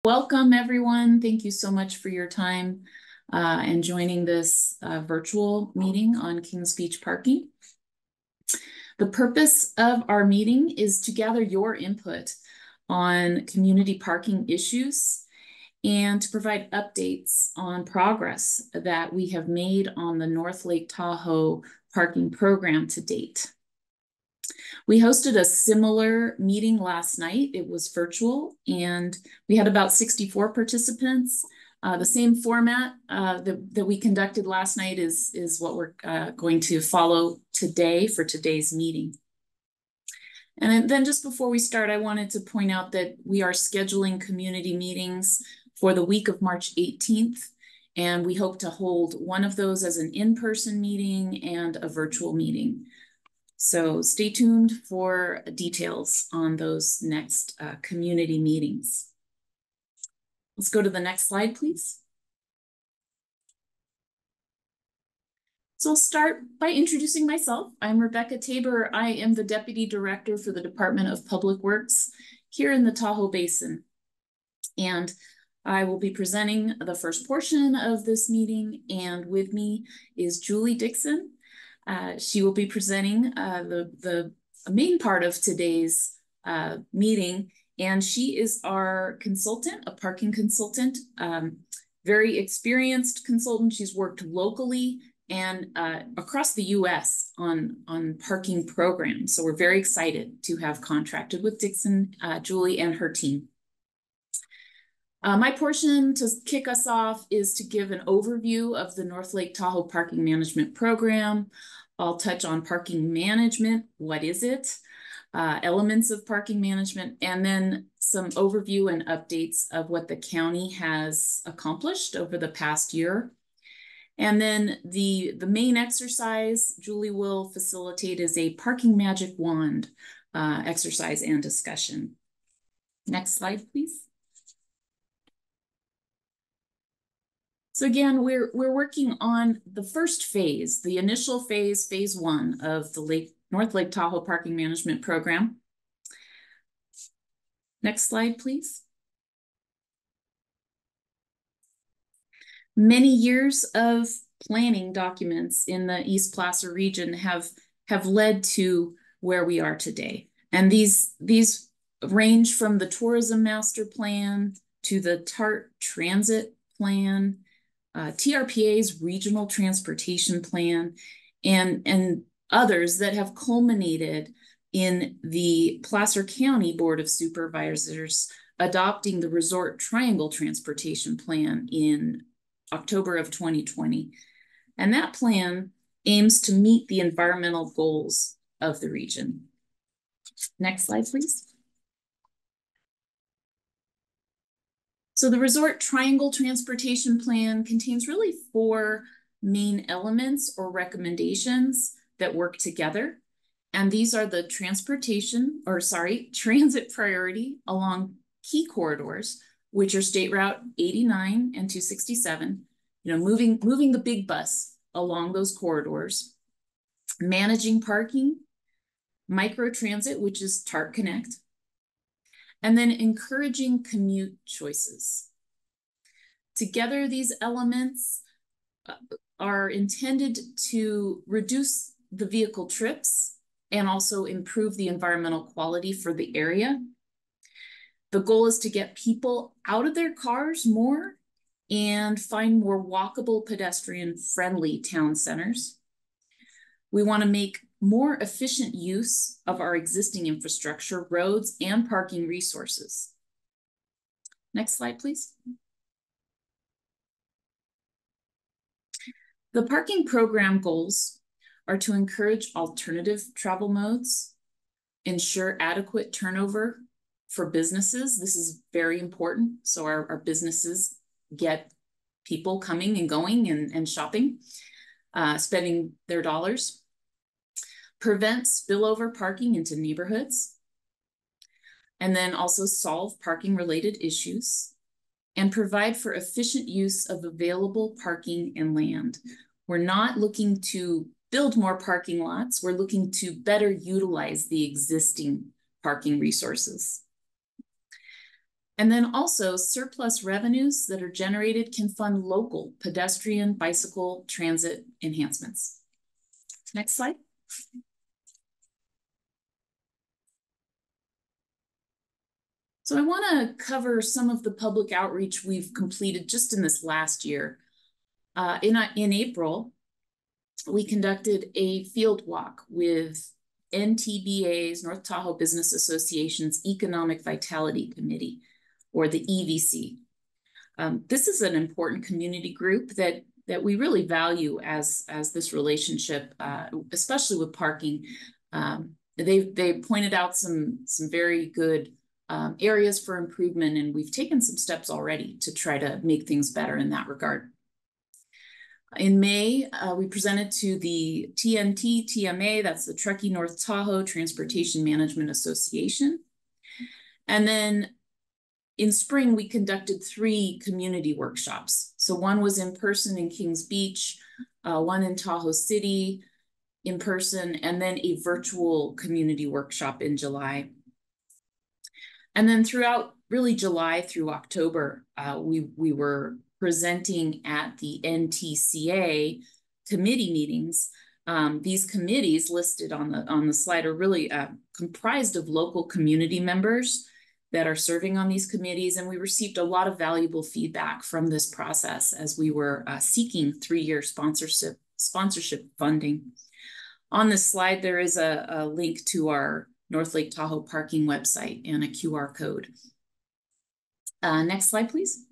Welcome, everyone. Thank you so much for your time and joining this virtual meeting on Kings Beach parking. The purpose of our meeting is to gather your input on community parking issues and to provide updates on progress that we have made on the North Lake Tahoe parking program to date. We hosted a similar meeting last night. It was virtual, and we had about 64 participants. The same format that we conducted last night is what we're going to follow today for today's meeting. And then just before we start, I wanted to point out that we are scheduling community meetings for the week of March 18th, and we hope to hold one of those as an in-person meeting and a virtual meeting. So stay tuned for details on those next community meetings. Let's go to the next slide, please. So I'll start by introducing myself. I'm Rebecca Tabor. I am the Deputy Director for the Department of Public Works here in the Tahoe Basin. And I will be presenting the first portion of this meeting, and with me is Julie Dixon. She will be presenting the main part of today's meeting, and she is our consultant, a parking consultant, very experienced consultant. She's worked locally and across the US on parking programs. So we're very excited to have contracted with Dixon, Julie, and her team. My portion to kick us off is to give an overview of the North Lake Tahoe Parking Management Program. I'll touch on parking management. What is it? Elements of parking management, and then some overview and updates of what the county has accomplished over the past year. And then the main exercise Julie will facilitate is a parking magic wand exercise and discussion. Next slide, please. So again, we're working on the first phase, the initial phase, phase one of the North Lake Tahoe Parking Management Program. Next slide, please. Many years of planning documents in the East Placer region have led to where we are today. And these range from the Tourism Master Plan to the TART Transit Plan, TRPA's Regional Transportation Plan, and others that have culminated in the Placer County Board of Supervisors adopting the Resort Triangle Transportation Plan in October of 2020. And that plan aims to meet the environmental goals of the region. Next slide, please. So the Resort Triangle Transportation Plan contains really 4 main elements or recommendations that work together. And these are the transit priority along key corridors, which are State Route 89 and 267, moving the big bus along those corridors, managing parking, microtransit, which is TART Connect, and then encouraging commute choices. Together, these elements are intended to reduce the vehicle trips and also improve the environmental quality for the area. The goal is to get people out of their cars more and find more walkable, pedestrian-friendly town centers. We want to make more efficient use of our existing infrastructure, roads, and parking resources. Next slide, please. The parking program goals are to encourage alternative travel modes, ensure adequate turnover for businesses. This is very important. So our businesses get people coming and going and shopping, spending their dollars. Prevent spillover parking into neighborhoods, and then also solve parking related issues, and provide for efficient use of available parking and land. We're not looking to build more parking lots. We're looking to better utilize the existing parking resources. And then also surplus revenues that are generated can fund local pedestrian, bicycle, transit enhancements. Next slide. So I want to cover some of the public outreach we've completed just in this last year. In April, we conducted a field walk with NTBA's, North Tahoe Business Association's Economic Vitality Committee, or the EVC. This is an important community group that we really value as this relationship, especially with parking. They pointed out some very good areas for improvement, and we've taken some steps already to try to make things better in that regard. In May, we presented to the TMA, that's the Truckee North Tahoe Transportation Management Association. And then in spring, we conducted 3 community workshops. So one was in person in Kings Beach, one in Tahoe City in person, and then a virtual community workshop in July. And then throughout really July through October, we were presenting at the NTCA committee meetings. These committees listed on the slide are really comprised of local community members that are serving on these committees, and we received a lot of valuable feedback from this process as we were seeking 3-year sponsorship funding. On this slide, there is a link to our North Lake Tahoe parking website and a QR code. Next slide, please.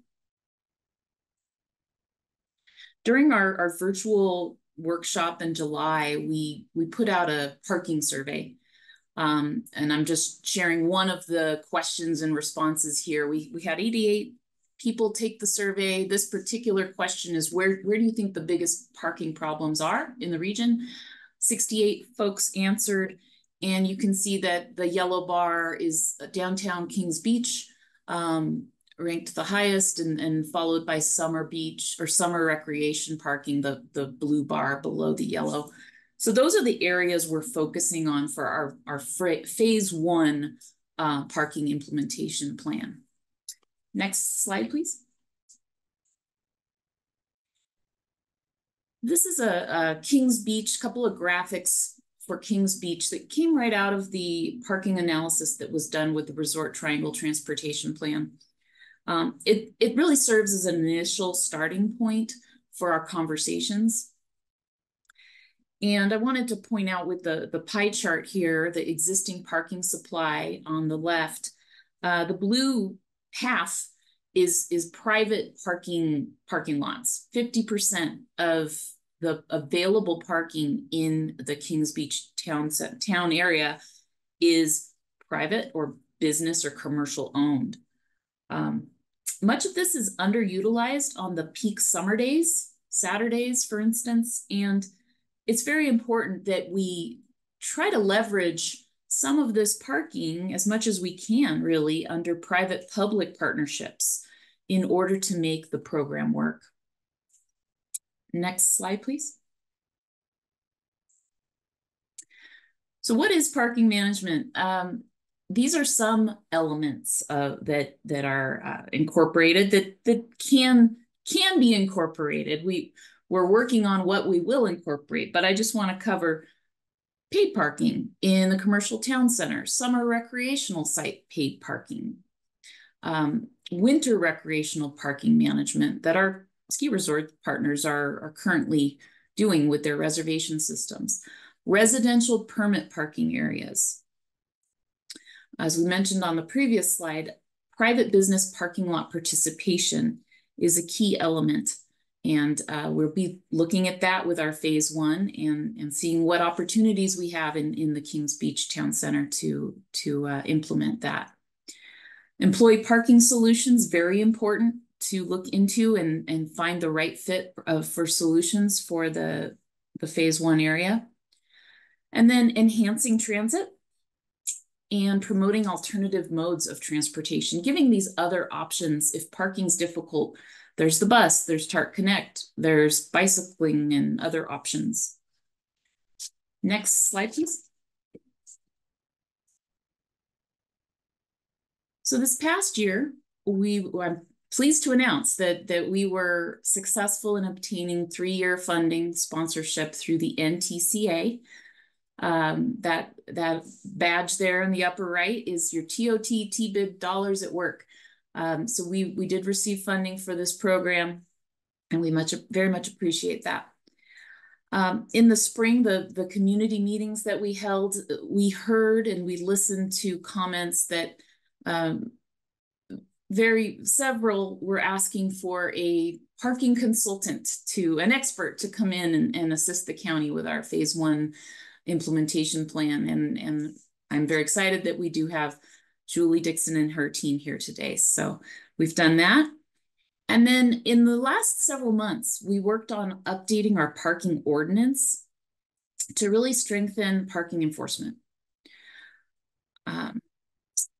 During our virtual workshop in July, we put out a parking survey. And I'm just sharing one of the questions and responses here. We had 88 people take the survey. This particular question is, where do you think the biggest parking problems are in the region? 68 folks answered, and you can see that the yellow bar is downtown Kings Beach, ranked the highest, and followed by Summer Beach or summer recreation parking, the blue bar below the yellow. So those are the areas we're focusing on for our phase 1 parking implementation plan. Next slide, please. This is a Kings Beach, couple of graphics for Kings Beach that came right out of the parking analysis that was done with the Resort Triangle Transportation Plan. It really serves as an initial starting point for our conversations. And I wanted to point out with the pie chart here, the existing parking supply on the left, the blue half is private parking lots. 50% of the available parking in the Kings Beach town area is private or business or commercial owned. Much of this is underutilized on the peak summer days, Saturdays, for instance, and it's very important that we try to leverage some of this parking as much as we can, really, under private-public partnerships in order to make the program work. Next slide, please. So what is parking management? These are some elements that are incorporated that can be incorporated. We're working on what we will incorporate, but I just want to cover paid parking in the commercial town center, summer recreational site paid parking, winter recreational parking management that our ski resort partners are currently doing with their reservation systems, residential permit parking areas. As we mentioned on the previous slide, private business parking lot participation is a key element. And we'll be looking at that with our phase 1 and seeing what opportunities we have in the Kings Beach Town Center to implement that. Employee parking solutions, very important to look into and find the right fit for solutions for the phase 1 area. And then enhancing transit and promoting alternative modes of transportation, giving these other options. If parking's difficult, there's the bus, there's TART Connect, there's bicycling and other options. Next slide, please. So this past year, I'm pleased to announce that we were successful in obtaining 3-year funding sponsorship through the NTCA. That badge there in the upper right is your TOT TBID dollars at work. So we did receive funding for this program, and we very much appreciate that. In the spring, the community meetings that we held, we heard and we listened to comments that several were asking for a parking consultant, an expert to come in and assist the county with our phase 1 implementation plan. And I'm very excited that we do have Julie Dixon and her team here today. So we've done that. And then in the last several months, we worked on updating our parking ordinance to really strengthen parking enforcement.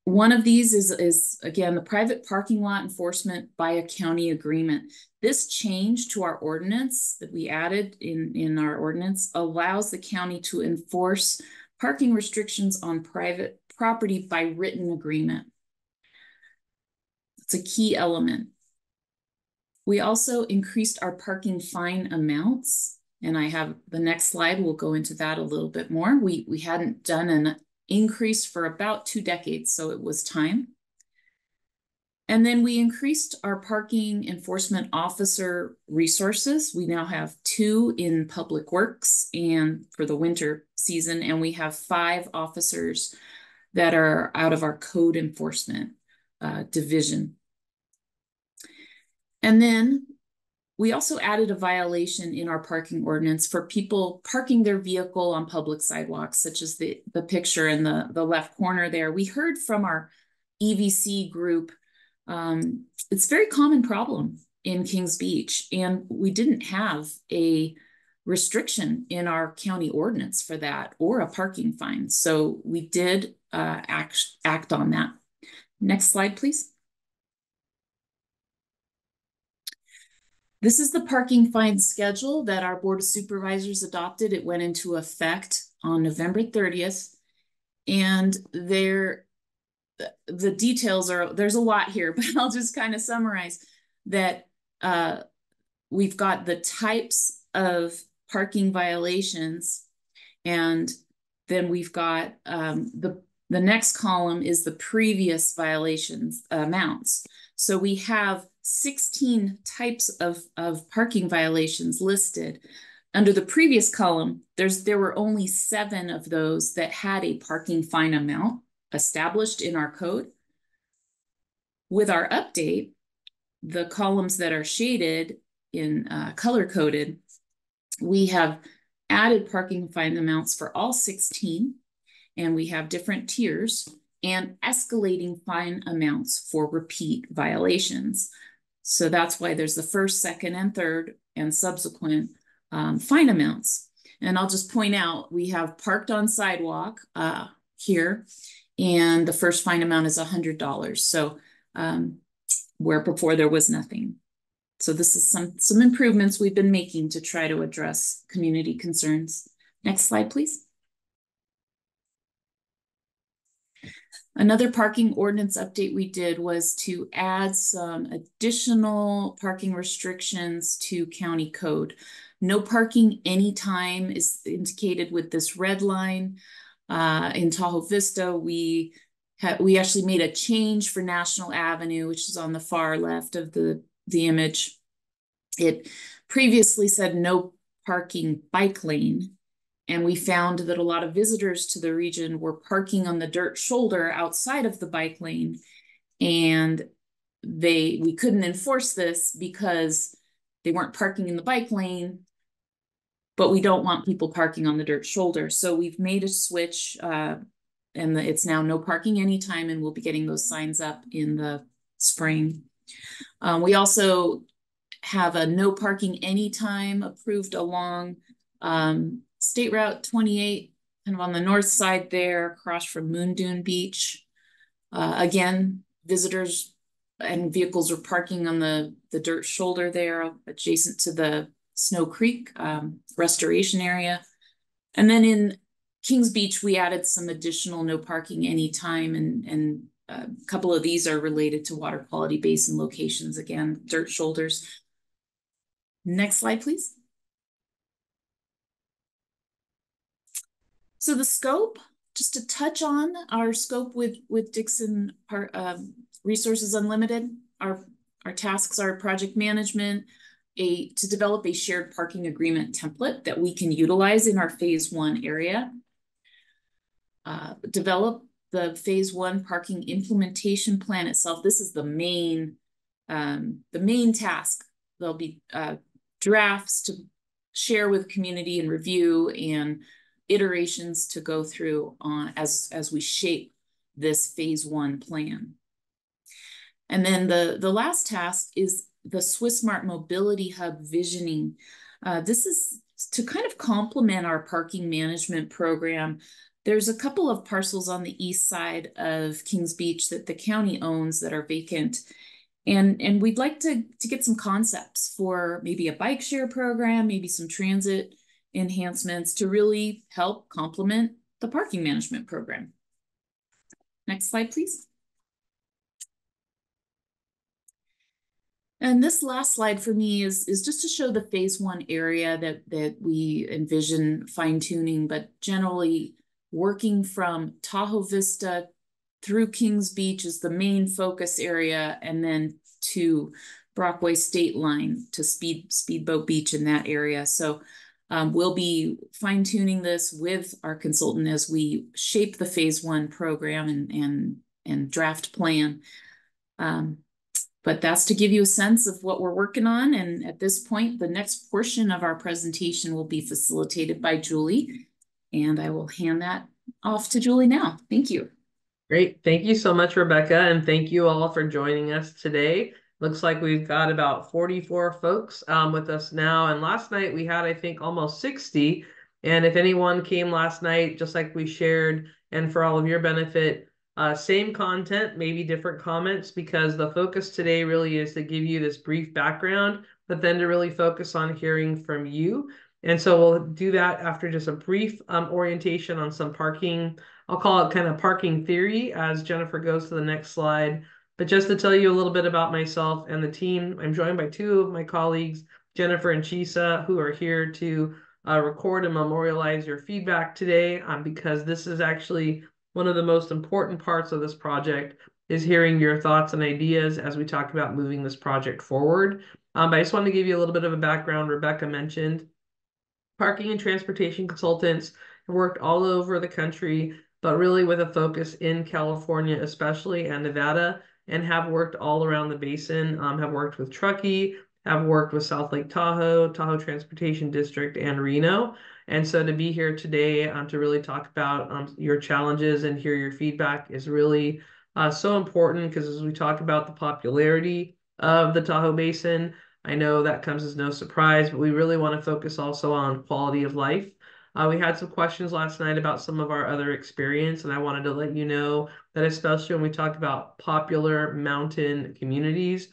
One of these is again, the private parking lot enforcement by a county agreement. This change to our ordinance that we added in our ordinance allows the county to enforce parking restrictions on private property by written agreement. It's a key element. We also increased our parking fine amounts, and I have the next slide. We'll go into that a little bit more. We hadn't done an increase for about 2 decades, so it was time. And then we increased our parking enforcement officer resources. We now have 2 in public works and for the winter season, and we have 5 officers that are out of our code enforcement division. And then we also added a violation in our parking ordinance for people parking their vehicle on public sidewalks, such as the picture in the left corner there. We heard from our EVC group. It's a very common problem in Kings Beach, and we didn't have a restriction in our county ordinance for that or a parking fine. So we did act on that. Next slide, please. This is the parking fine schedule that our Board of Supervisors adopted. It went into effect on November 30th. And the details there's a lot here, but I'll just kind of summarize that we've got the types of parking violations, and then we've got the next column is the previous violations amounts. So we have 16 types of parking violations listed. Under the previous column, there were only 7 of those that had a parking fine amount established in our code. With our update, the columns that are shaded in color-coded, we have added parking fine amounts for all 16, and we have different tiers and escalating fine amounts for repeat violations. So that's why there's the first, second, and third and subsequent fine amounts. And I'll just point out, we have parked on sidewalk here, and the first fine amount is $100. So where before there was nothing. So this is some improvements we've been making to try to address community concerns. Next slide, please. Another parking ordinance update we did was to add some additional parking restrictions to county code. No parking anytime is indicated with this red line. In Tahoe Vista, we actually made a change for National Avenue, which is on the far left of the image. It previously said no parking bike lane. And we found that a lot of visitors to the region were parking on the dirt shoulder outside of the bike lane. And we couldn't enforce this because they weren't parking in the bike lane, but we don't want people parking on the dirt shoulder. So we've made a switch, and it's now no parking anytime, and we'll be getting those signs up in the spring. We also have a no parking anytime approved along State Route 28, kind of on the north side there, across from Moon Dune Beach. Again, visitors and vehicles are parking on the dirt shoulder there, adjacent to the Snow Creek restoration area. And then in Kings Beach, we added some additional no parking anytime and a couple of these are related to water quality basin locations, again, dirt shoulders. Next slide, please. So the scope, just to touch on our scope with Dixon Resources Unlimited, our tasks are project management, to develop a shared parking agreement template that we can utilize in our phase 1 area, develop the phase 1 parking implementation plan itself. This is the main task. There'll be drafts to share with community and review, and iterations to go through on as we shape this phase 1 plan. And then the last task is the Swiss Smart Mobility Hub visioning. This is to kind of complement our parking management program. There's a couple of parcels on the east side of Kings Beach that the county owns that are vacant. And we'd like to get some concepts for maybe a bike share program, maybe some transit enhancements to really help complement the parking management program. Next slide, please. And this last slide for me is just to show the phase 1 area that we envision fine-tuning, but generally working from Tahoe Vista through Kings Beach is the main focus area, and then to Brockway State Line to Speedboat Beach in that area. So we'll be fine-tuning this with our consultant as we shape the phase 1 program and draft plan. But that's to give you a sense of what we're working on. And at this point, the next portion of our presentation will be facilitated by Julie. And I will hand that off to Julie now. Thank you. Great. Thank you so much, Rebecca. And thank you all for joining us today. Looks like we've got about 44 folks with us now. And last night we had, I think, almost 60. And if anyone came last night, just like we shared, and for all of your benefit, same content, maybe different comments, because the focus today really is to give you this brief background, but then to really focus on hearing from you. And so we'll do that after just a brief orientation on some parking. I'll call it kind of parking theory as Jennifer goes to the next slide. But just to tell you a little bit about myself and the team, I'm joined by 2 of my colleagues, Jennifer and Chisa, who are here to record and memorialize your feedback today, because this is actually one of the most important parts of this project, is hearing your thoughts and ideas as we talk about moving this project forward. But I just wanted to give you a little bit of a background. Rebecca mentioned parking and transportation consultants have worked all over the country, but really with a focus in California especially, and Nevada, and have worked all around the basin, have worked with Truckee, have worked with South Lake Tahoe, Tahoe Transportation District, and Reno. And so to be here today to really talk about your challenges and hear your feedback is really so important, because as we talk about the popularity of the Tahoe Basin, I know that comes as no surprise, but we really want to focus also on quality of life. We had some questions last night about some of our other experience, and I wanted to let you know that especially when we talk about popular mountain communities,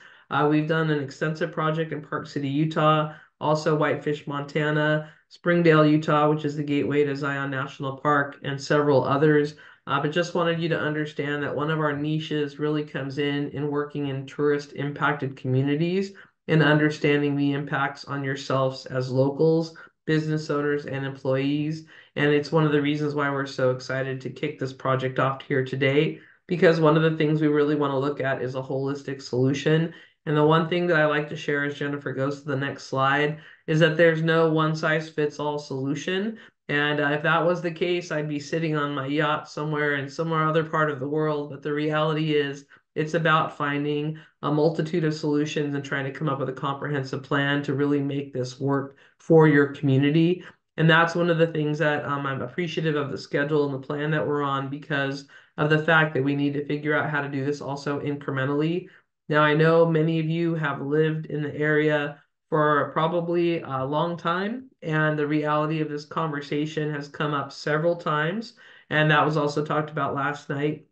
we've done an extensive project in Park City, Utah, also Whitefish, Montana, Springdale, Utah, which is the gateway to Zion National Park, and several others. But just wanted you to understand that one of our niches really comes in working in tourist impacted communities and understanding the impacts on yourselves as locals, business owners, and employees. And it's one of the reasons why we're so excited to kick this project off here today, because one of the things we really want to look at is a holistic solution. And the one thing that I like to share as Jennifer goes to the next slide is that there's no one-size-fits-all solution. And if that was the case, I'd be sitting on my yacht somewhere in some other part of the world. But the reality is, it's about finding a multitude of solutions and trying to come up with a comprehensive plan to really make this work for your community. And that's one of the things that I'm appreciative of the schedule and the plan that we're on, because of the fact that we need to figure out how to do this also incrementally. Now, I know many of you have lived in the area for probably a long time, and the reality of this conversation has come up several times, and that was also talked about last night.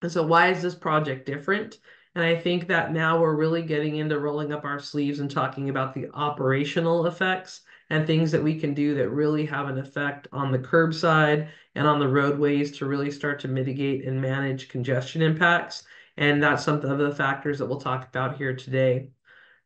And so why is this project different? And I think that now we're really getting into rolling up our sleeves and talking about the operational effects and things that we can do that really have an effect on the curbside and on the roadways to really start to mitigate and manage congestion impacts. And that's some of the factors that we'll talk about here today.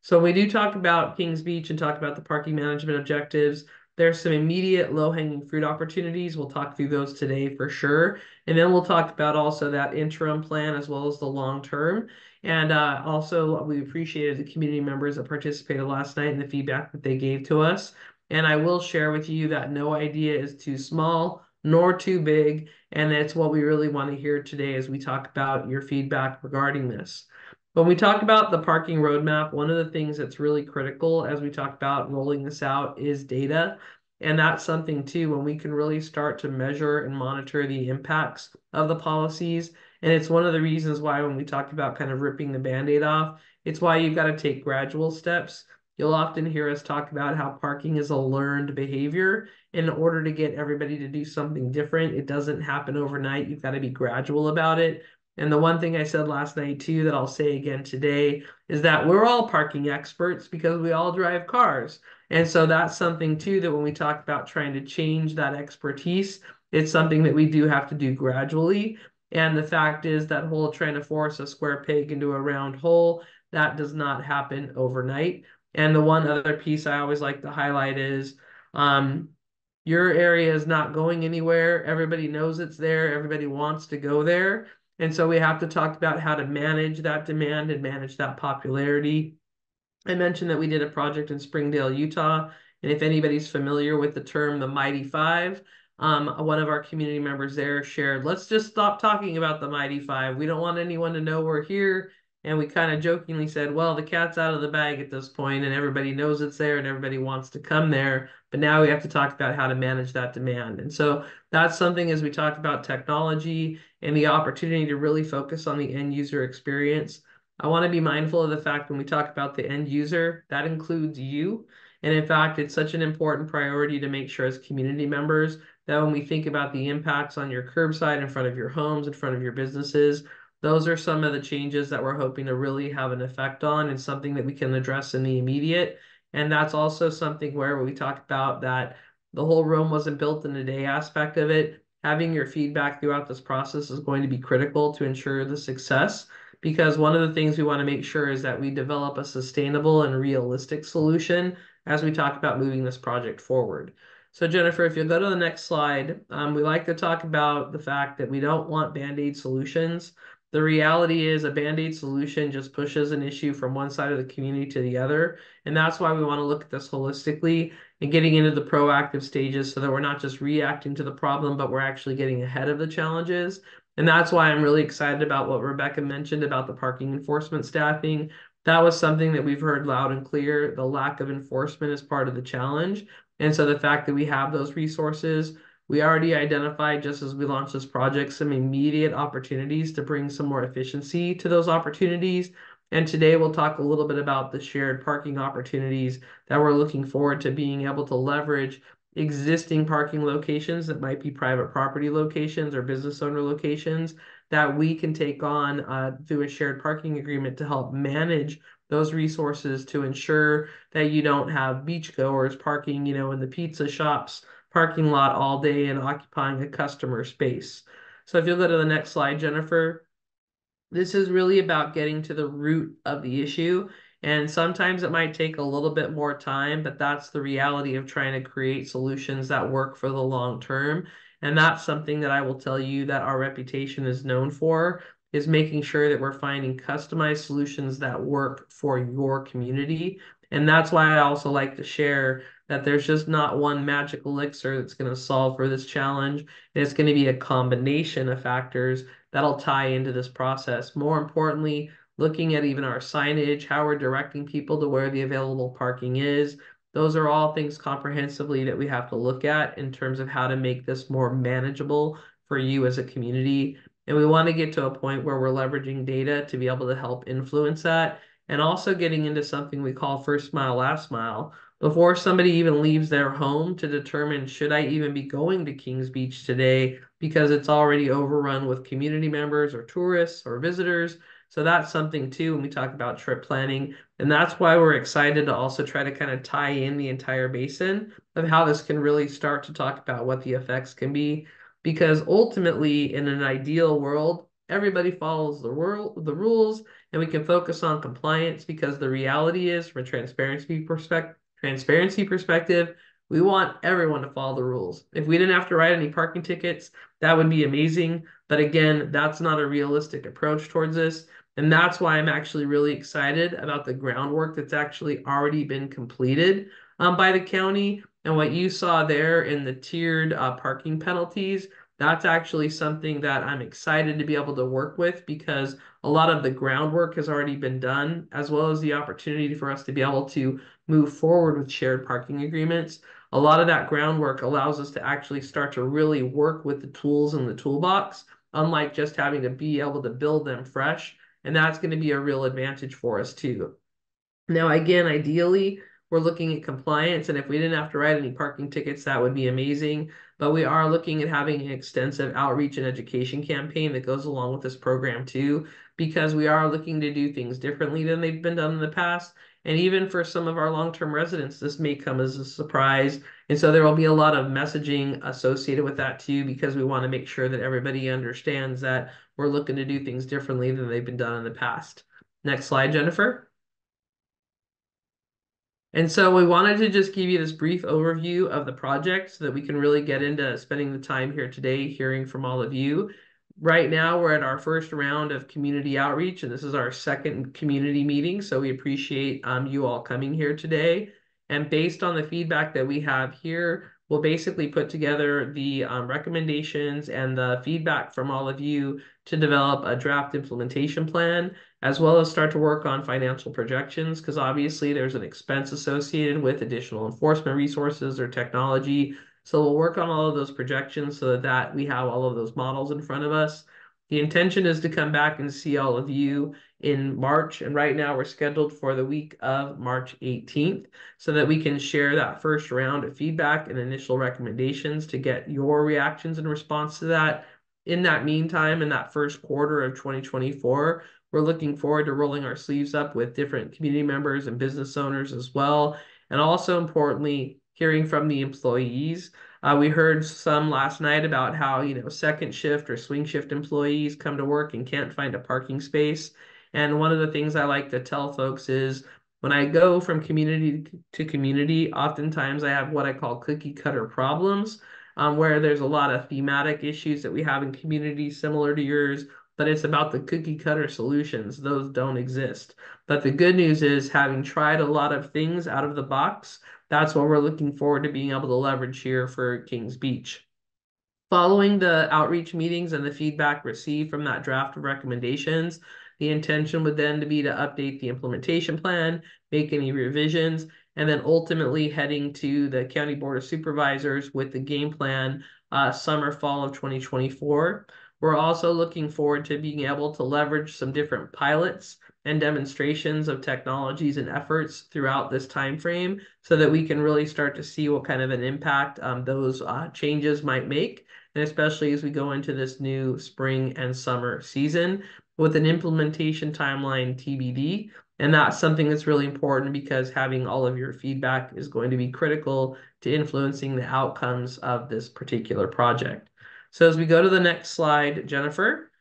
So when we do talk about Kings Beach and talk about the parking management objectives, there's some immediate low-hanging fruit opportunities. We'll talk through those today for sure. And then we'll talk about also that interim plan as well as the long term. And also, we appreciated the community members that participated last night and the feedback that they gave to us. And I will share with you that no idea is too small nor too big. And it's what we really want to hear today as we talk about your feedback regarding this. When we talk about the parking roadmap, one of the things that's really critical as we talk about rolling this out is data. And that's something too, when we can really start to measure and monitor the impacts of the policies. And it's one of the reasons why when we talk about kind of ripping the Band-Aid off, it's why you've got to take gradual steps. You'll often hear us talk about how parking is a learned behavior. In order to get everybody to do something different, it doesn't happen overnight. You've got to be gradual about it. And the one thing I said last night too that I'll say again today is that we're all parking experts because we all drive cars. And so that's something too that when we talk about trying to change that expertise, it's something that we do have to do gradually. And the fact is that whole trying to force a square peg into a round hole, that does not happen overnight. And the one other piece I always like to highlight is your area is not going anywhere. Everybody knows it's there. Everybody wants to go there. And so we have to talk about how to manage that demand and manage that popularity. I mentioned that we did a project in Springdale, Utah. And if anybody's familiar with the term the Mighty Five, one of our community members there shared, let's just stop talking about the Mighty Five. We don't want anyone to know we're here. And we kind of jokingly said, well, the cat's out of the bag at this point, and everybody knows it's there and everybody wants to come there. But now we have to talk about how to manage that demand. And so that's something as we talk about technology and the opportunity to really focus on the end user experience. I want to be mindful of the fact when we talk about the end user, that includes you. And in fact, it's such an important priority to make sure as community members that when we think about the impacts on your curbside, in front of your homes, in front of your businesses, those are some of the changes that we're hoping to really have an effect on and something that we can address in the immediate. And that's also something where we talk about that the whole Rome wasn't built in a day aspect of it. Having your feedback throughout this process is going to be critical to ensure the success, because one of the things we want to make sure is that we develop a sustainable and realistic solution as we talk about moving this project forward. So Jennifer, if you'll go to the next slide, we like to talk about the fact that we don't want Band-Aid solutions. The reality is a Band-Aid solution just pushes an issue from one side of the community to the other. And that's why we want to look at this holistically and getting into the proactive stages so that we're not just reacting to the problem, but we're actually getting ahead of the challenges. And that's why I'm really excited about what Rebecca mentioned about the parking enforcement staffing. That was something that we've heard loud and clear. The lack of enforcement is part of the challenge. And so the fact that we have those resources, we already identified, just as we launched this project, some immediate opportunities to bring some more efficiency to those opportunities. And today we'll talk a little bit about the shared parking opportunities that we're looking forward to being able to leverage existing parking locations that might be private property locations or business owner locations that we can take on through a shared parking agreement to help manage those resources to ensure that you don't have beachgoers parking, in the pizza shops parking lot all day and occupying a customer space. So if you'll go to the next slide, Jennifer, this is really about getting to the root of the issue. And sometimes it might take a little bit more time, but that's the reality of trying to create solutions that work for the long term. And that's something that I will tell you that our reputation is known for, is making sure that we're finding customized solutions that work for your community. And that's why I also like to share that there's just not one magic elixir that's going to solve for this challenge. And it's going to be a combination of factors that'll tie into this process. More importantly, looking at even our signage, how we're directing people to where the available parking is. Those are all things comprehensively that we have to look at in terms of how to make this more manageable for you as a community. And we want to get to a point where we're leveraging data to be able to help influence that, and also getting into something we call first mile, last mile, before somebody even leaves their home to determine, should I even be going to Kings Beach today because it's already overrun with community members or tourists or visitors. So that's something too when we talk about trip planning. And that's why we're excited to also try to kind of tie in the entire basin of how this can really start to talk about what the effects can be. Because ultimately, in an ideal world, everybody follows the rules, and we can focus on compliance because the reality is, from a transparency perspective, we want everyone to follow the rules. If we didn't have to write any parking tickets, that would be amazing. But again, that's not a realistic approach towards this. And that's why I'm actually really excited about the groundwork that's actually already been completed by the county. And what you saw there in the tiered parking penalties, that's actually something that I'm excited to be able to work with because a lot of the groundwork has already been done, as well as the opportunity for us to be able to move forward with shared parking agreements. A lot of that groundwork allows us to actually start to really work with the tools in the toolbox, unlike just having to be able to build them fresh. And that's going to be a real advantage for us too. Now, again, ideally, we're looking at compliance, and if we didn't have to write any parking tickets, that would be amazing. But we are looking at having an extensive outreach and education campaign that goes along with this program too, because we are looking to do things differently than they've been done in the past. And even for some of our long-term residents, this may come as a surprise. And so there will be a lot of messaging associated with that too, because we want to make sure that everybody understands that we're looking to do things differently than they've been done in the past. Next slide, Jennifer. And so we wanted to just give you this brief overview of the project so that we can really get into spending the time here today hearing from all of you. Right now, we're at our first round of community outreach, and this is our second community meeting. So we appreciate you all coming here today. And based on the feedback that we have here, we'll basically put together the recommendations and the feedback from all of you to develop a draft implementation plan, as well as start to work on financial projections, because obviously there's an expense associated with additional enforcement resources or technology. So we'll work on all of those projections so that we have all of those models in front of us. The intention is to come back and see all of you in March, and right now we're scheduled for the week of March 18th so that we can share that first round of feedback and initial recommendations to get your reactions in response to that. In that meantime, in that first quarter of 2024, we're looking forward to rolling our sleeves up with different community members and business owners as well. And also importantly, hearing from the employees. We heard some last night about how, second shift or swing shift employees come to work and can't find a parking space. And one of the things I like to tell folks is when I go from community to community, oftentimes I have what I call cookie cutter problems, where there's a lot of thematic issues that we have in communities similar to yours, but it's about the cookie cutter solutions. Those don't exist. But the good news is, having tried a lot of things out of the box, that's what we're looking forward to being able to leverage here for Kings Beach. Following the outreach meetings and the feedback received from that draft of recommendations, the intention would then be to update the implementation plan, make any revisions, and then ultimately heading to the County Board of Supervisors with the game plan summer, fall of 2024. We're also looking forward to being able to leverage some different pilots and demonstrations of technologies and efforts throughout this time frame so that we can really start to see what kind of an impact those changes might make, and especially as we go into this new spring and summer season with an implementation timeline TBD. And that's something that's really important because having all of your feedback is going to be critical to influencing the outcomes of this particular project. So as we go to the next slide, Jennifer,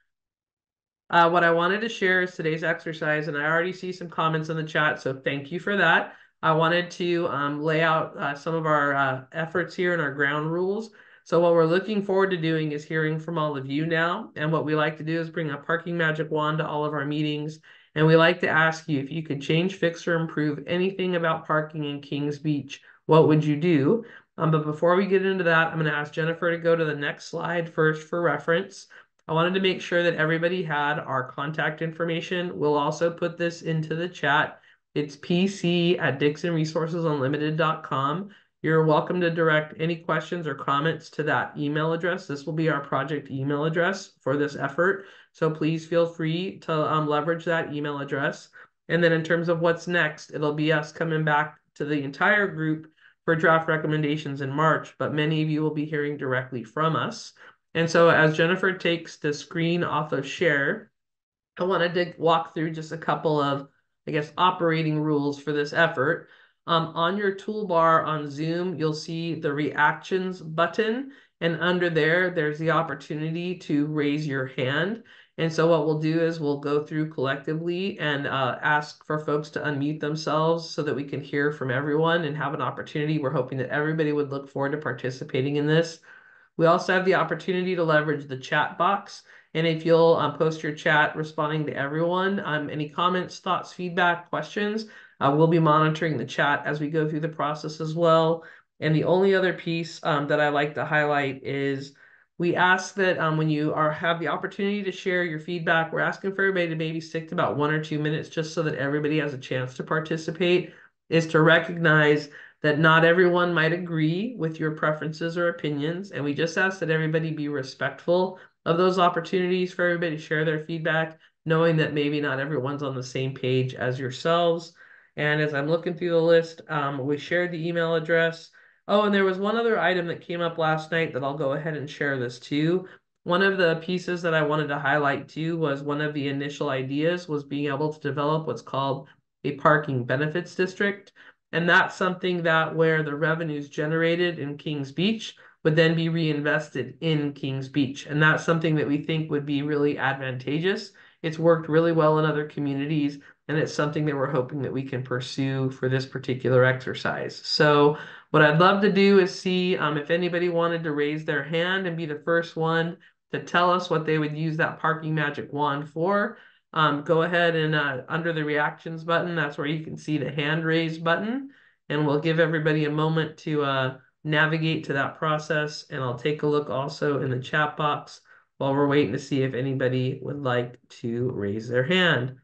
what I wanted to share is today's exercise, and I already see some comments in the chat, so thank you for that. I wanted to lay out some of our efforts here and our ground rules. So what we're looking forward to doing is hearing from all of you now, and what we like to do is bring a parking magic wand to all of our meetings, and we like to ask you if you could change, fix, or improve anything about parking in Kings Beach, what would you do? But before we get into that, I'm going to ask Jennifer to go to the next slide first for reference. I wanted to make sure that everybody had our contact information. We'll also put this into the chat. It's pc@dixonresourcesunlimited.com. You're welcome to direct any questions or comments to that email address. This will be our project email address for this effort. So please feel free to leverage that email address. And then in terms of what's next, it'll be us coming back to the entire group for draft recommendations in March, but many of you will be hearing directly from us. And so as Jennifer takes the screen off of share, I wanted to walk through just a couple of, I guess, operating rules for this effort. On your toolbar on Zoom, you'll see the reactions button, and under there, there's the opportunity to raise your hand. And so what we'll do is we'll go through collectively and ask for folks to unmute themselves so that we can hear from everyone and have an opportunity. We're hoping that everybody would look forward to participating in this. We also have the opportunity to leverage the chat box. And if you'll post your chat responding to everyone, any comments, thoughts, feedback, questions, we'll be monitoring the chat as we go through the process as well. And the only other piece that I like to highlight is we ask that when you have the opportunity to share your feedback, we're asking for everybody to maybe stick to about 1 or 2 minutes just so that everybody has a chance to participate, is to recognize that not everyone might agree with your preferences or opinions. And we just ask that everybody be respectful of those opportunities for everybody to share their feedback, knowing that maybe not everyone's on the same page as yourselves. And as I'm looking through the list, we shared the email address. Oh, and there was one other item that came up last night that I'll go ahead and share this too. One of the pieces that I wanted to highlight too was one of the initial ideas was being able to develop what's called a parking benefits district. And that's something that where the revenues generated in Kings Beach would then be reinvested in Kings Beach. And that's something that we think would be really advantageous. It's worked really well in other communities, and it's something that we're hoping that we can pursue for this particular exercise. So what I'd love to do is see if anybody wanted to raise their hand and be the first one to tell us what they would use that parking magic wand for. Go ahead and under the reactions button, that's where you can see the hand raise button. And we'll give everybody a moment to navigate to that process. And I'll take a look also in the chat box while we're waiting to see if anybody would like to raise their hand.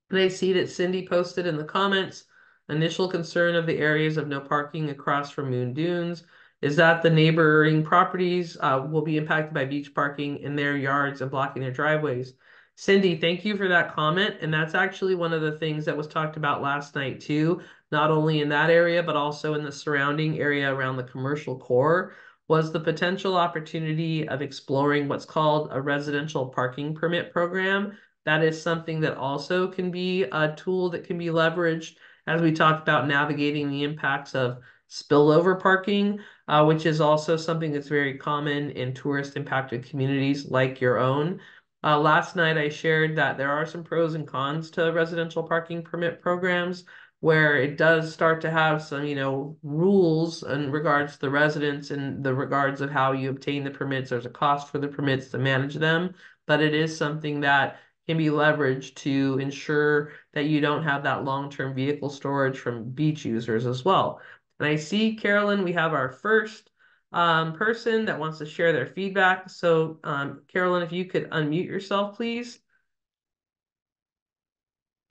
And I see that Cindy posted in the comments, initial concern of the areas of no parking across from Moon Dunes is that the neighboring properties will be impacted by beach parking in their yards and blocking their driveways. Cindy, thank you for that comment. And that's actually one of the things that was talked about last night too, not only in that area, but also in the surrounding area around the commercial core, was the potential opportunity of exploring what's called a residential parking permit program. That is something that also can be a tool that can be leveraged as we talk about navigating the impacts of spillover parking, which is also something that's very common in tourist impacted communities like your own. Last night I shared that there are some pros and cons to residential parking permit programs where it does start to have some, rules in regards to the residents and the regards of how you obtain the permits. There's a cost for the permits to manage them, but it is something that can be leveraged to ensure that you don't have that long-term vehicle storage from beach users as well. And I see, Carolyn, we have our first person that wants to share their feedback. So, Carolyn, if you could unmute yourself, please.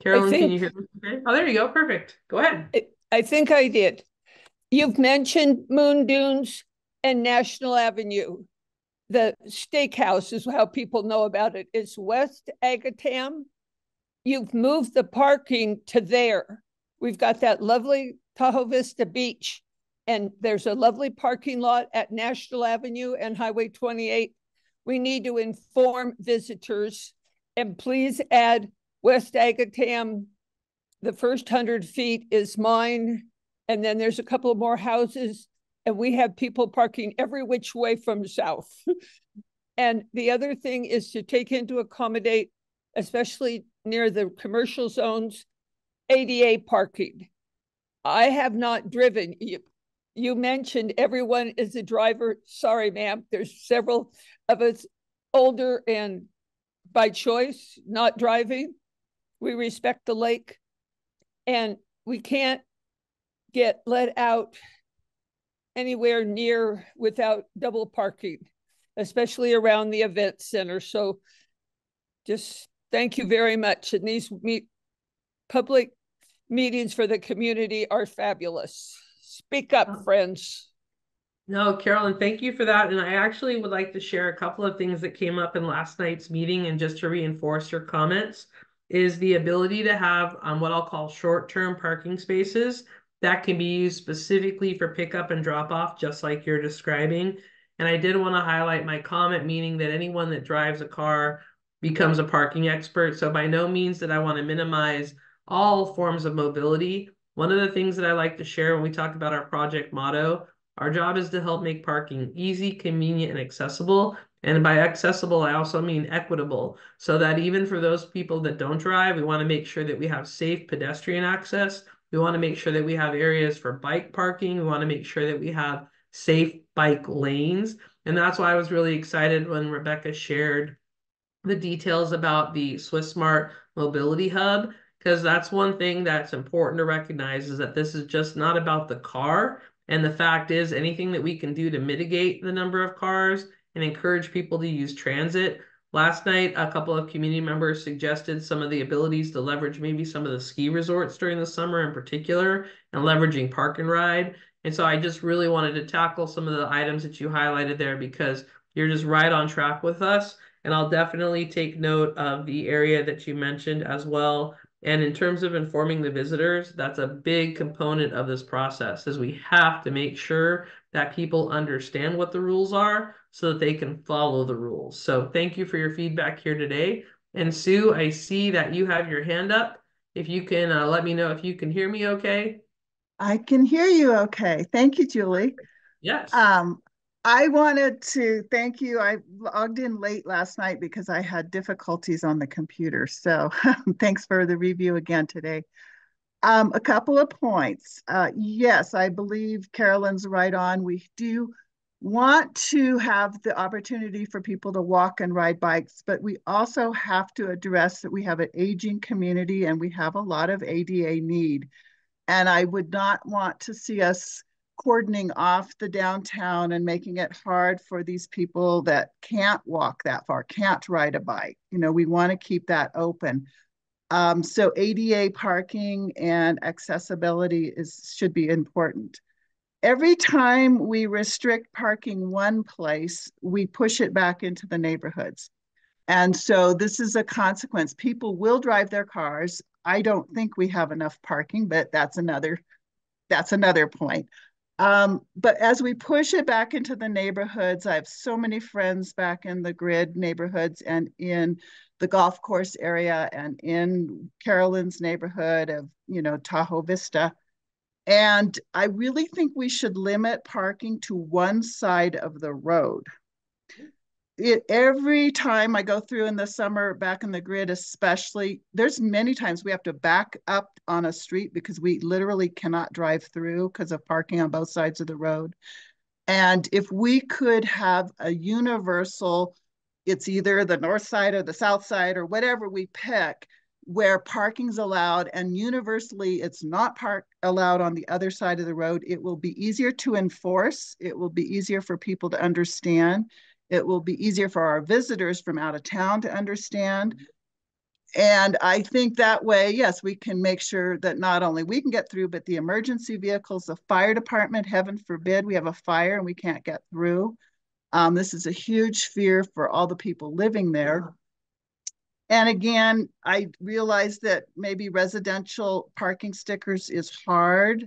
I Carolyn, can you think hear me? Okay. Oh, there you go. Perfect. Go ahead. I think I did. You've mentioned Moon Dunes and National Avenue. The steakhouse is how people know about it. It's West Agatam. You've moved the parking to there. We've got that lovely Tahoe Vista Beach, and there's a lovely parking lot at National Avenue and Highway 28. We need to inform visitors, and please add West Agatam. The first 100 feet is mine, and then there's a couple more houses, and we have people parking every which way from south. And the other thing is to take into accommodate, especially near the commercial zones, ADA parking. I have not driven. You mentioned everyone is a driver. Sorry, ma'am. There's several of us older and by choice not driving. We respect the lake, and we can't get let out anywhere near without double parking, especially around the event center. So just thank you very much. And these public meetings for the community are fabulous. Speak up, friends. No, Carolyn, thank you for that. And I actually would like to share a couple of things that came up in last night's meeting, and just to reinforce your comments, is the ability to have what I'll call short-term parking spaces that can be used specifically for pickup and drop off, just like you're describing. And I did want to highlight my comment, meaning that anyone that drives a car becomes a parking expert. So by no means did I want to minimize all forms of mobility. One of the things that I like to share when we talk about our project motto, our job is to help make parking easy, convenient, and accessible. And by accessible, I also mean equitable, so that even for those people that don't drive, we want to make sure that we have safe pedestrian access. We want to make sure that we have areas for bike parking. We want to make sure that we have safe bike lanes. And that's why I was really excited when Rebecca shared the details about the Swiss Smart Mobility Hub, because that's one thing that's important to recognize is that this is just not about the car. And the fact is, anything that we can do to mitigate the number of cars and encourage people to use transit. Last night, a couple of community members suggested some of the abilities to leverage maybe some of the ski resorts during the summer in particular and leveraging park and ride. And so I just really wanted to tackle some of the items that you highlighted there because you're just right on track with us. And I'll definitely take note of the area that you mentioned as well. And in terms of informing the visitors, that's a big component of this process, is we have to make sure that people understand what the rules are so that they can follow the rules. So thank you for your feedback here today. And Sue, I see that you have your hand up. If you can let me know if you can hear me okay. I can hear you okay. Thank you, Julie. Yes. Um, I wanted to thank you. I logged in late last night because I had difficulties on the computer. So thanks for the review again today. A couple of points. Yes, I believe Carolyn's right on. We do want to have the opportunity for people to walk and ride bikes, but we also have to address that we have an aging community and we have a lot of ADA need. And I would not want to see us cordoning off the downtown and making it hard for these people that can't walk that far, can't ride a bike. You know, we want to keep that open. So ADA parking and accessibility should be important. Every time we restrict parking one place, we push it back into the neighborhoods. And so this is a consequence. People will drive their cars. I don't think we have enough parking, but that's another point. But as we push it back into the neighborhoods, I have so many friends back in the grid neighborhoods and in the golf course area and in Carolyn's neighborhood of, Tahoe Vista. And I really think we should limit parking to one side of the road. Every time I go through in the summer back in the grid, especially, there's many times we have to back up on a street because we literally cannot drive through because of parking on both sides of the road. And if we could have a universal, it's either the north side or the south side or whatever we pick, where parking's allowed and universally it's not allowed on the other side of the road, it will be easier to enforce. It will be easier for people to understand. It will be easier for our visitors from out of town to understand. And I think that way, yes, we can make sure that not only we can get through, but the emergency vehicles, the fire department, heaven forbid, we have a fire and we can't get through. This is a huge fear for all the people living there. And again, I realize that maybe residential parking stickers is hard,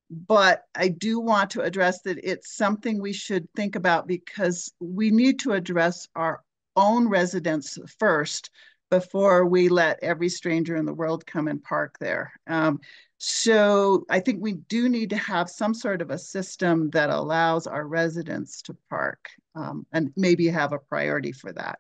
but I do want to address that it's something we should think about because we need to address our own residents first before we let every stranger in the world come and park there. So I think we do need to have some sort of a system that allows our residents to park and maybe have a priority for that.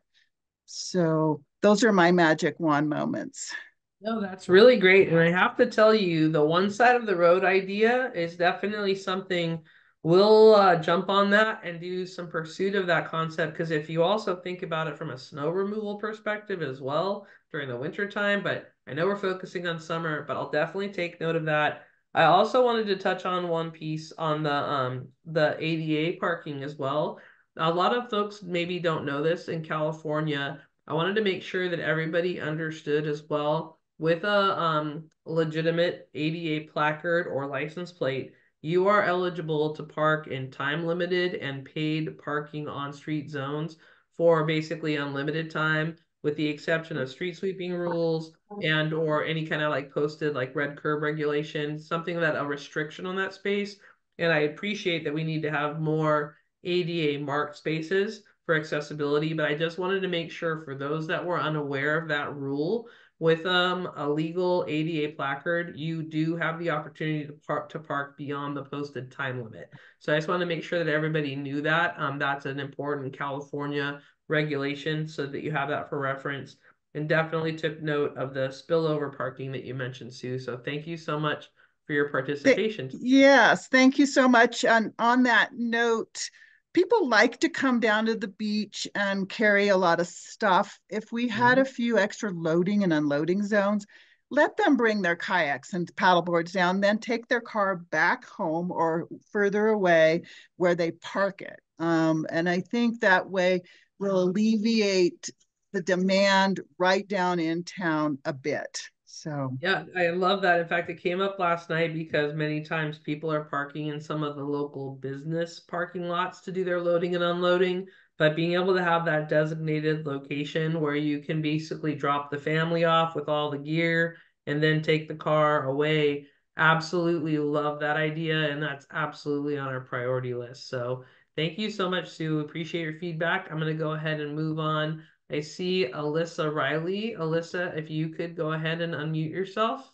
So those are my magic wand moments. No, that's really great. And I have to tell you, the one side of the road idea is definitely something we'll jump on that and do some pursuit of that concept. Because if you also think about it from a snow removal perspective as well during the winter time, but I know we're focusing on summer, but I'll definitely take note of that. I also wanted to touch on one piece on the ADA parking as well. A lot of folks maybe don't know this in California. I wanted to make sure that everybody understood as well with a legitimate ADA placard or license plate, you are eligible to park in time limited and paid parking on street zones for basically unlimited time, with the exception of street sweeping rules and or any kind of like posted like red curb regulation, something that a restriction on that space. And I appreciate that we need to have more ADA marked spaces. for accessibility. But I just wanted to make sure for those that were unaware of that rule, with a legal ADA placard, you do have the opportunity to park beyond the posted time limit. So I just want to make sure that everybody knew that. That's an important California regulation, so that you have that for reference. And definitely took note of the spillover parking that you mentioned, Sue. So thank you so much for your participation. Yes, thank you so much. And on that note, people like to come down to the beach and carry a lot of stuff. If we had a few extra loading and unloading zones, let them bring their kayaks and paddleboards down, then take their car back home or further away where they park it. And I think that way will alleviate the demand right down in town a bit. So yeah, I love that. In fact, it came up last night because many times people are parking in some of the local business parking lots to do their loading and unloading. But being able to have that designated location where you can basically drop the family off with all the gear and then take the car away, absolutely love that idea. And that's absolutely on our priority list. So thank you so much, Sue. Appreciate your feedback. I'm going to go ahead and move on. I see Alyssa Riley. Alyssa, if you could go ahead and unmute yourself.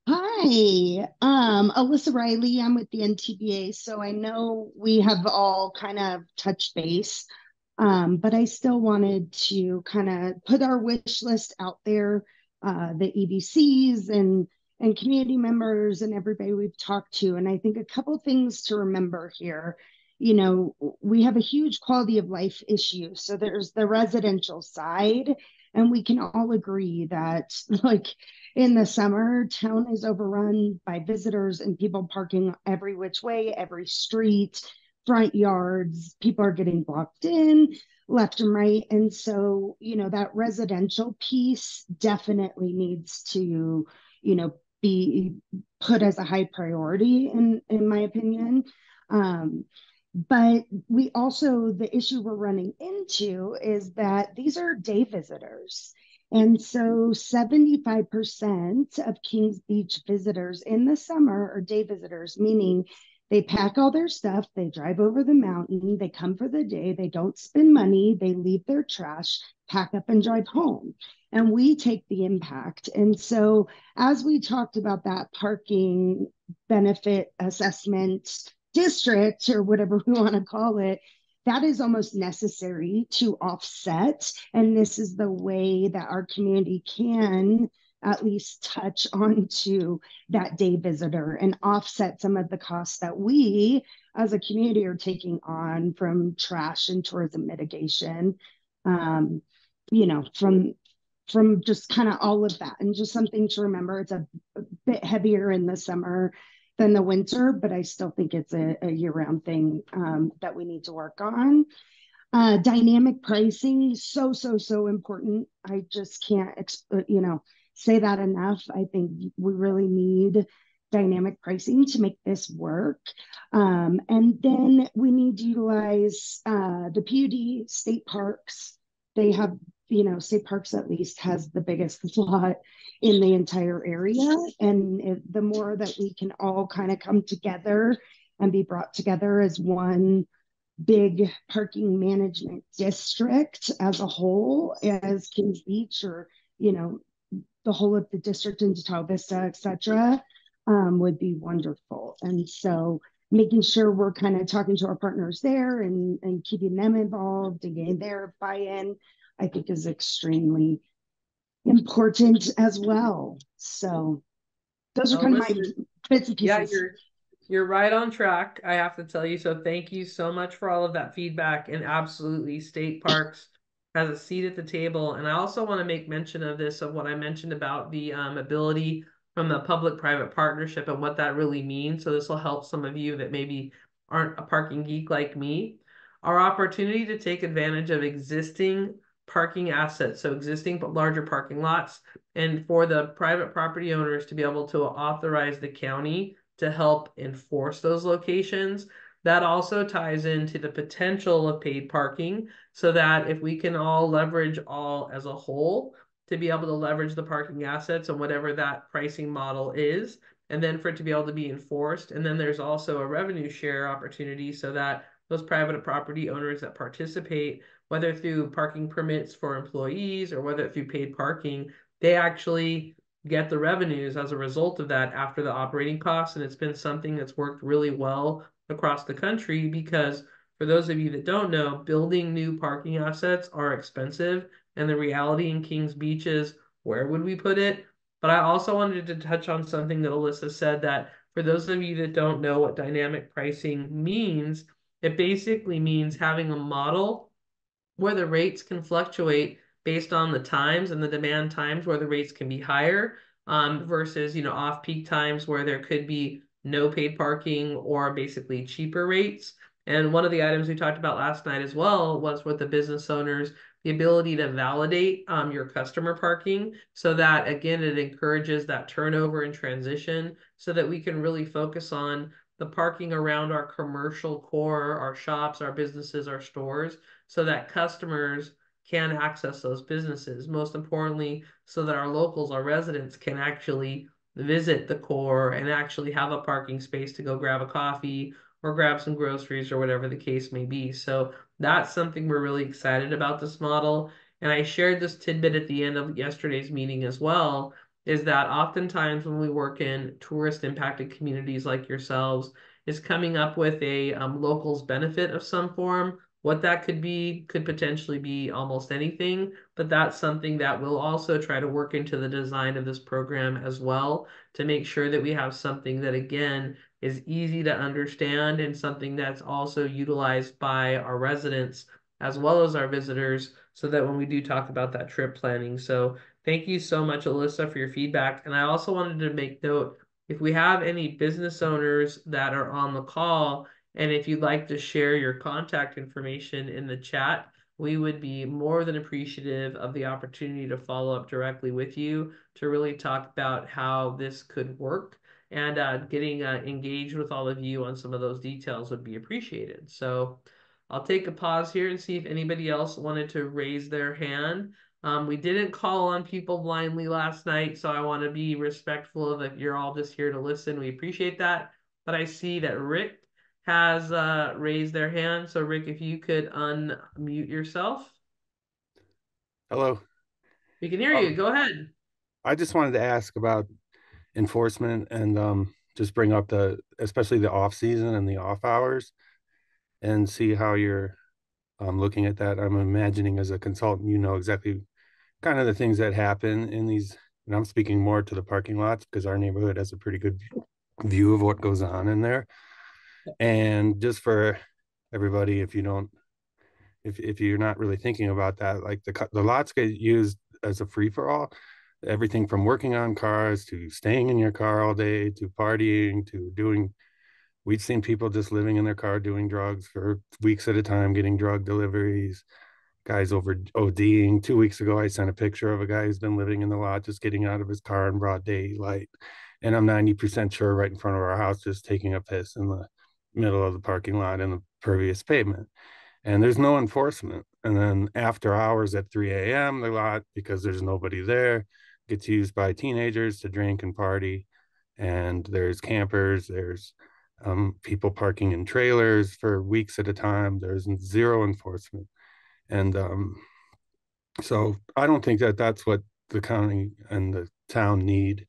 Hi, Alyssa Riley. I'm with the NTBA, so I know we have all kind of touched base, but I still wanted to kind of put our wish list out there, the EDCs and community members and everybody we've talked to. And I think a couple things to remember here. You know, we have a huge quality of life issue. So there's the residential side, and we can all agree that, like, in the summer, town is overrun by visitors and people parking every which way, every street, front yards. People are getting blocked in left and right. And so, you know, that residential piece definitely needs to, you know, be put as a high priority in my opinion. But we also, the issue we're running into is that these are day visitors. And so 75% of Kings Beach visitors in the summer are day visitors, meaning they pack all their stuff, they drive over the mountain, they come for the day, they don't spend money, they leave their trash, pack up and drive home. And we take the impact. And so as we talked about that parking benefit assessment district, or whatever we want to call it, that is almost necessary to offset. And this is the way that our community can at least touch onto that day visitor and offset some of the costs that we as a community are taking on from trash and tourism mitigation, you know, from just kind of all of that. And just something to remember, it's a bit heavier in the summer than the winter, but I still think it's a year-round thing that we need to work on. Dynamic pricing, so important. I just can't, you know, say that enough. I think we really need dynamic pricing to make this work. And then we need to utilize the PUD state parks. They have, you know, state parks at least has the biggest lot in the entire area. And the more that we can all kind of come together and be brought together as one big parking management district as a whole, as Kings Beach, or, you know, the whole of the district into Tahoe Vista, etc., would be wonderful. And so making sure we're kind of talking to our partners there and keeping them involved and getting their buy-in, I think is extremely important as well. So those are kind of my bits and pieces. Yeah, you're right on track, I have to tell you. So thank you so much for all of that feedback. And absolutely, state parks has a seat at the table. And I also want to make mention of this, of what I mentioned about the ability from the public-private partnership and what that really means. So this will help some of you that maybe aren't a parking geek like me. Our opportunity to take advantage of existing parking assets, so existing but larger parking lots, and for the private property owners to be able to authorize the county to help enforce those locations. That also ties into the potential of paid parking, so that if we can all leverage all as a whole to be able to leverage the parking assets and whatever that pricing model is, and then for it to be able to be enforced. And then there's also a revenue share opportunity, so that those private property owners that participate, whether through parking permits for employees or whether through paid parking, they actually get the revenues as a result of that after the operating costs. And it's been something that's worked really well across the country because for those of you that don't know, building new parking assets are expensive. And the reality in Kings Beach is, where would we put it? But I also wanted to touch on something that Alyssa said, that for those of you that don't know what dynamic pricing means, it basically means having a model where the rates can fluctuate based on the times and the demand times where the rates can be higher, versus, off-peak times where there could be no paid parking or basically cheaper rates. And one of the items we talked about last night as well was with the business owners, the ability to validate your customer parking so that, again, it encourages that turnover and transition so that we can really focus on the parking around our commercial core, our shops, our businesses, our stores, so that customers can access those businesses. Most importantly, so that our locals, our residents, can actually visit the core and actually have a parking space to go grab a coffee or grab some groceries or whatever the case may be. So that's something we're really excited about this model. And I shared this tidbit at the end of yesterday's meeting as well, is that oftentimes when we work in tourist impacted communities like yourselves, is coming up with a locals benefit of some form. What that could be could potentially be almost anything, but that's something that we'll also try to work into the design of this program as well to make sure that we have something that, again, is easy to understand and something that's also utilized by our residents as well as our visitors so that when we do talk about that trip planning. So thank you so much, Alyssa, for your feedback. And I also wanted to make note, if we have any business owners that are on the call, and if you'd like to share your contact information in the chat, we would be more than appreciative of the opportunity to follow up directly with you to really talk about how this could work. And getting engaged with all of you on some of those details would be appreciated. So I'll take a pause here and see if anybody else wanted to raise their hand. We didn't call on people blindly last night, so I want to be respectful of if you're all just here to listen. We appreciate that. But I see that Rick has raised their hand. So Rick, if you could unmute yourself. Hello. We can hear you. Go ahead. I just wanted to ask about enforcement and just bring up especially the off season and the off hours and see how you're looking at that. I'm imagining as a consultant, you know exactly kind of the things that happen in these, and I'm speaking more to the parking lots because our neighborhood has a pretty good view of what goes on in there. And just for everybody, if you're not really thinking about that, like the lots get used as a free for all. Everything from working on cars to staying in your car all day to partying to doing. We've seen people just living in their car doing drugs for weeks at a time, getting drug deliveries. Guys over ODing. 2 weeks ago, I sent a picture of a guy who's been living in the lot, just getting out of his car in broad daylight. And I'm 90% sure right in front of our house, just taking a piss in the middle of the parking lot in the pervious pavement. And there's no enforcement. And then after hours at 3 a.m., the lot, because there's nobody there, gets used by teenagers to drink and party. And there's campers, there's people parking in trailers for weeks at a time. There's zero enforcement. And so I don't think that that's what the county and the town need.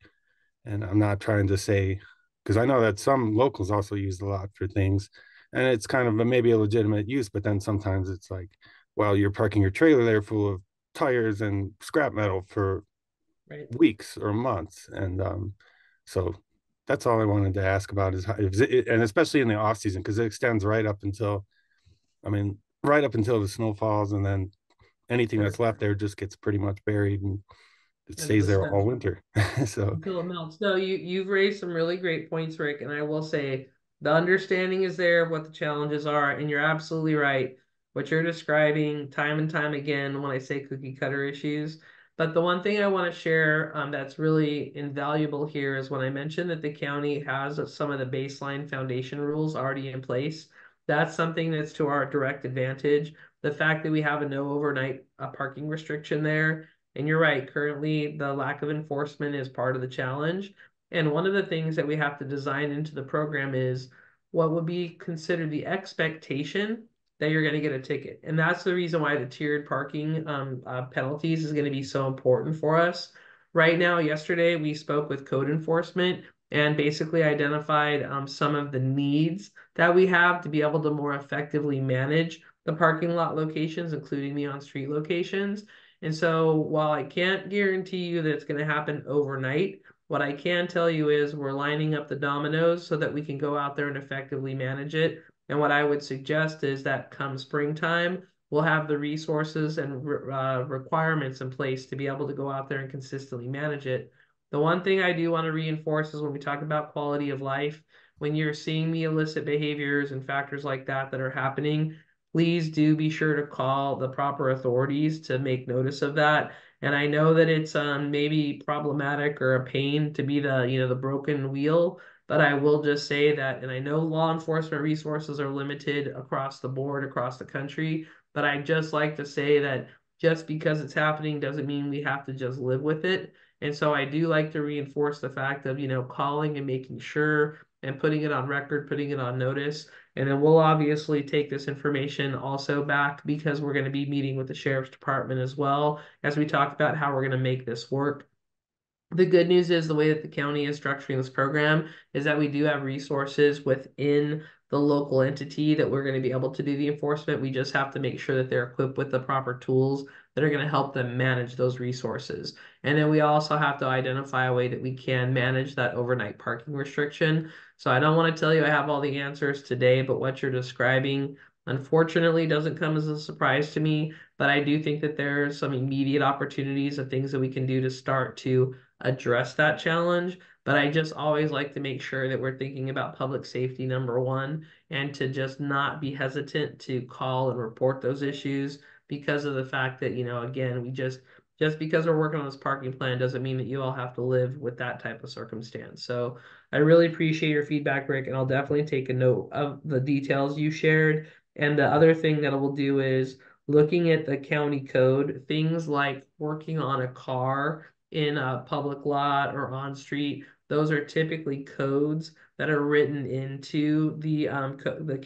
And I'm not trying to say, because I know that some locals also use the lot for things, and it's kind of maybe a legitimate use, but then sometimes it's like, well, you're parking your trailer there full of tires and scrap metal for weeks or months. And so that's all I wanted to ask about is and especially in the off season, because it extends right up until, I mean, right up until the snow falls, and then anything that's left there just gets pretty much buried and it stays there all winter. So until it melts. No, you've raised some really great points, Rick, and I will say the understanding is there of what the challenges are, and you're absolutely right. What you're describing time and time again when I say cookie cutter issues. But the one thing I want to share that's really invaluable here is when I mentioned that the county has some of the baseline foundation rules already in place. That's something that's to our direct advantage. The fact that we have a no overnight parking restriction there. And you're right, currently the lack of enforcement is part of the challenge. And one of the things that we have to design into the program is what would be considered the expectation that you're going to get a ticket. And that's the reason why the tiered parking penalties is going to be so important for us. Right now, yesterday, we spoke with code enforcement and basically identified some of the needs that we have to be able to more effectively manage the parking lot locations, including the on-street locations. And so while I can't guarantee you that it's going to happen overnight, what I can tell you is we're lining up the dominoes so that we can go out there and effectively manage it. And what I would suggest is that come springtime, we'll have the resources and requirements in place to be able to go out there and consistently manage it. The one thing I do want to reinforce is when we talk about quality of life, when you're seeing the illicit behaviors and factors like that that are happening, please do be sure to call the proper authorities to make notice of that. And I know that it's maybe problematic or a pain to be the broken wheel, but I will just say that, and I know law enforcement resources are limited across the board, across the country, but I just like to say that just because it's happening doesn't mean we have to just live with it. And so I do like to reinforce the fact of, calling and making sure and putting it on record, putting it on notice. And then we'll obviously take this information also back because we're going to be meeting with the sheriff's department as well as we talk about how we're going to make this work. The good news is the way that the county is structuring this program is that we do have resources within the local entity that we're going to be able to do the enforcement. We just have to make sure that they're equipped with the proper tools that are going to help them manage those resources. And then we also have to identify a way that we can manage that overnight parking restriction. So I don't want to tell you I have all the answers today, but what you're describing unfortunately doesn't come as a surprise to me. But I do think that there are some immediate opportunities of things that we can do to start to address that challenge. But I just always like to make sure that we're thinking about public safety, number one, and to just not be hesitant to call and report those issues because of the fact that, again, we just because we're working on this parking plan doesn't mean that you all have to live with that type of circumstance. So I really appreciate your feedback, Rick, and I'll definitely take a note of the details you shared. And the other thing that I will do is looking at the county code, things like working on a car in a public lot or on street, those are typically codes that are written into the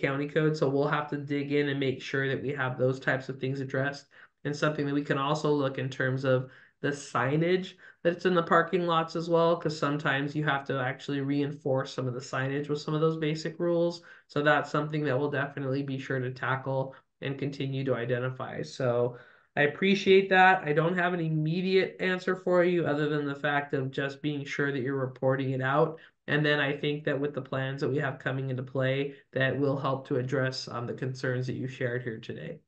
county code. So we'll have to dig in and make sure that we have those types of things addressed. And something that we can also look in terms of the signage that's in the parking lots as well, because sometimes you have to actually reinforce some of the signage with some of those basic rules. So that's something that we'll definitely be sure to tackle and continue to identify. So I appreciate that. I don't have an immediate answer for you other than the fact of just being sure that you're reporting it out. And then I think that with the plans that we have coming into play, that will help to address the concerns that you shared here today.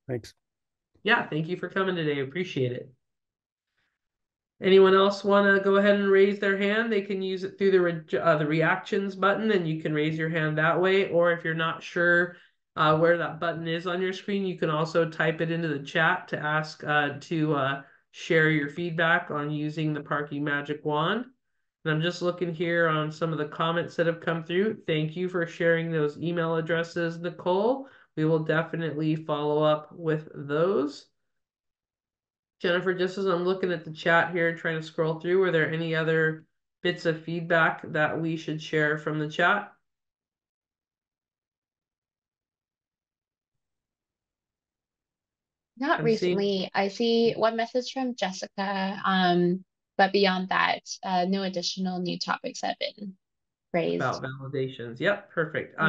Thanks. Yeah, thank you for coming today. Appreciate it. Anyone else want to go ahead and raise their hand? They can use it through the reactions button, and you can raise your hand that way. Or if you're not sure where that button is on your screen, you can also type it into the chat to ask to share your feedback on using the Parking Magic Wand. And I'm just looking here on some of the comments that have come through. Thank you for sharing those email addresses, Nicole. We will definitely follow up with those. Jennifer, just as I'm looking at the chat here and trying to scroll through, were there any other bits of feedback that we should share from the chat? Not recently. I see one message from Jessica, but beyond that, no additional new topics have been raised. About validations. Yep, perfect.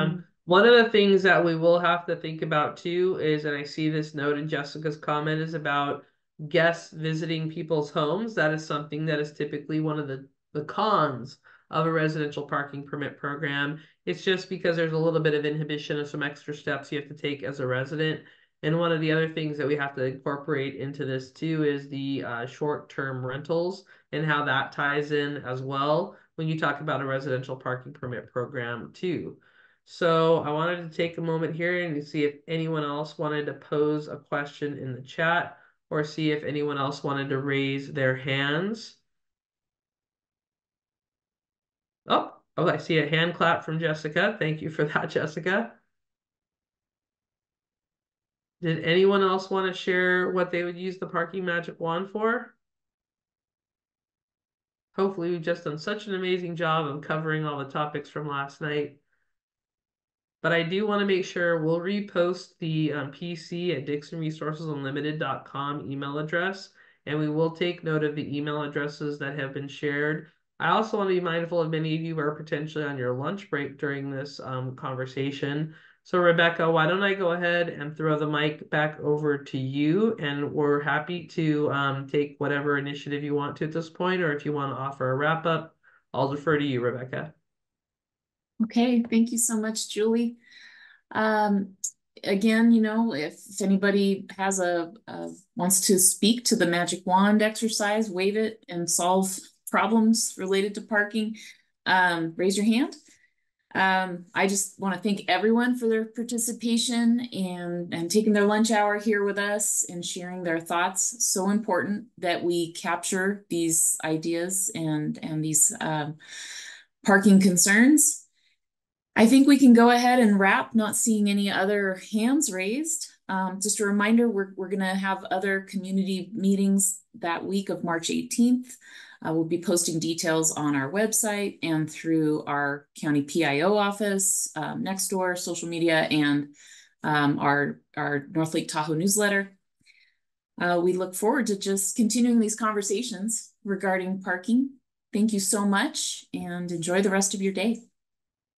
One of the things that we will have to think about too is, and I see this note in Jessica's comment, is about guests visiting people's homes. That is something that is typically one of the cons of a residential parking permit program. It's just because there's a little bit of inhibition of some extra steps you have to take as a resident. And one of the other things that we have to incorporate into this too is the short-term rentals and how that ties in as well when you talk about a residential parking permit program too. So I wanted to take a moment here and see if anyone else wanted to pose a question in the chat or see if anyone else wanted to raise their hands. Oh, I see a hand clap from Jessica. Thank you for that, Jessica. Did anyone else want to share what they would use the Parking Magic Wand for? Hopefully we've just done such an amazing job of covering all the topics from last night. But I do want to make sure we'll repost the PC at DixonResourcesUnlimited.com email address, and we will take note of the email addresses that have been shared. I also want to be mindful of many of you are potentially on your lunch break during this conversation. So Rebecca, why don't I go ahead and throw the mic back over to you, and we're happy to take whatever initiative you want to at this point, or if you want to offer a wrap up, I'll defer to you, Rebecca. Okay, thank you so much, Julie. Again, you know, if anybody has wants to speak to the magic wand exercise, wave it and solve problems related to parking, raise your hand. I just want to thank everyone for their participation and taking their lunch hour here with us and sharing their thoughts. So important that we capture these ideas and these parking concerns. I think we can go ahead and wrap, not seeing any other hands raised. Just a reminder, we're going to have other community meetings that week of March 18th. We'll be posting details on our website and through our county PIO office, Nextdoor, social media, and our North Lake Tahoe newsletter. We look forward to just continuing these conversations regarding parking. Thank you so much and enjoy the rest of your day.